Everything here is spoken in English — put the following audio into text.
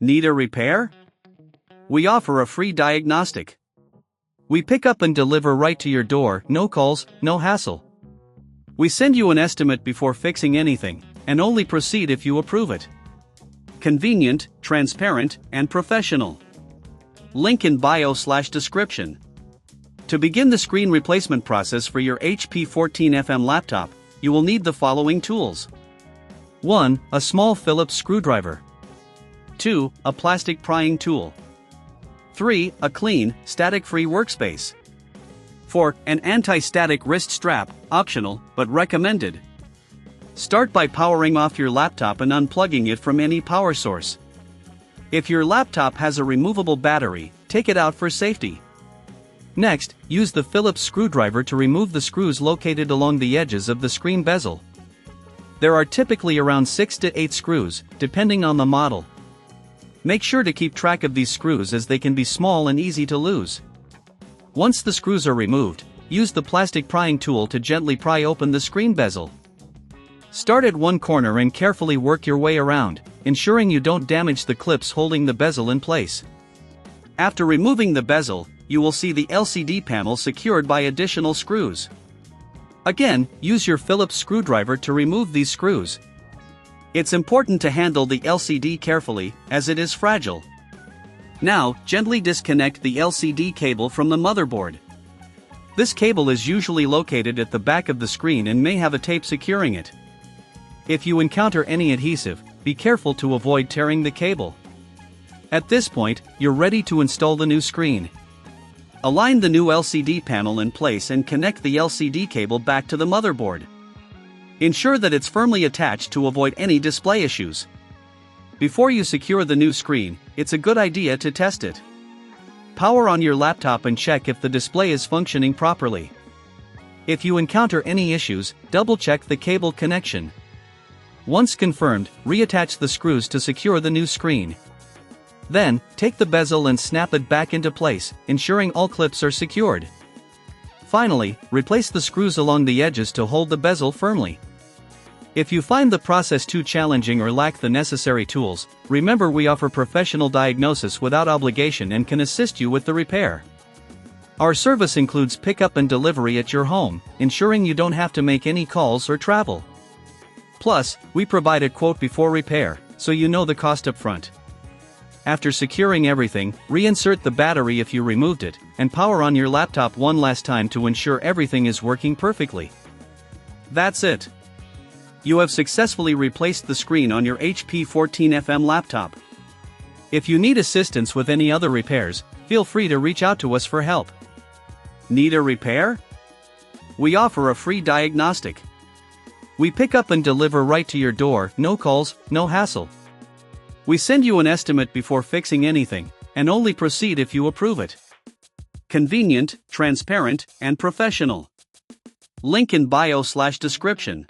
Need a repair? We offer a free diagnostic. We pick up and deliver right to your door, no calls, no hassle. We send you an estimate before fixing anything, and only proceed if you approve it. Convenient, transparent, and professional. Link in bio/description. To begin the screen replacement process for your HP 14FM laptop, you will need the following tools. 1. A small Phillips screwdriver. 2. A plastic prying tool. 3. A clean, static-free workspace. 4. An anti-static wrist strap, optional, but recommended. Start by powering off your laptop and unplugging it from any power source. If your laptop has a removable battery, take it out for safety. Next, use the Phillips screwdriver to remove the screws located along the edges of the screen bezel. There are typically around 6 to 8 screws, depending on the model. Make sure to keep track of these screws as they can be small and easy to lose. Once the screws are removed, use the plastic prying tool to gently pry open the screen bezel. Start at one corner and carefully work your way around, ensuring you don't damage the clips holding the bezel in place. After removing the bezel, you will see the LCD panel secured by additional screws. Again, use your Phillips screwdriver to remove these screws. It's important to handle the LCD carefully, as it is fragile. Now, gently disconnect the LCD cable from the motherboard. This cable is usually located at the back of the screen and may have a tape securing it. If you encounter any adhesive, be careful to avoid tearing the cable. At this point, you're ready to install the new screen. Align the new LCD panel in place and connect the LCD cable back to the motherboard. Ensure that it's firmly attached to avoid any display issues. Before you secure the new screen, it's a good idea to test it. Power on your laptop and check if the display is functioning properly. If you encounter any issues, double-check the cable connection. Once confirmed, reattach the screws to secure the new screen. Then, take the bezel and snap it back into place, ensuring all clips are secured. Finally, replace the screws along the edges to hold the bezel firmly. If you find the process too challenging or lack the necessary tools, remember we offer professional diagnosis without obligation and can assist you with the repair. Our service includes pickup and delivery at your home, ensuring you don't have to make any calls or travel. Plus, we provide a quote before repair, so you know the cost up front. After securing everything, reinsert the battery if you removed it, and power on your laptop one last time to ensure everything is working perfectly. That's it. You have successfully replaced the screen on your HP 14FM laptop. If you need assistance with any other repairs, feel free to reach out to us for help. Need a repair? We offer a free diagnostic. We pick up and deliver right to your door, no calls, no hassle. We send you an estimate before fixing anything, and only proceed if you approve it. Convenient, transparent, and professional. Link in bio/description.